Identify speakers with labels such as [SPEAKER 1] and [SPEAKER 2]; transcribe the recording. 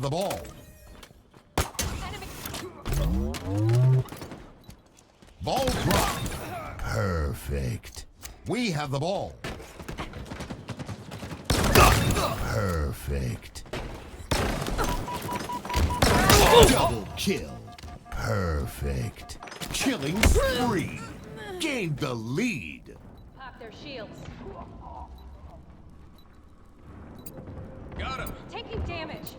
[SPEAKER 1] the ball. Ball dropped. Perfect. We have the ball. Perfect. Double kill. Perfect. Killing spree. Gained the lead.
[SPEAKER 2] Pop their shields.
[SPEAKER 3] Got him.
[SPEAKER 2] Taking damage.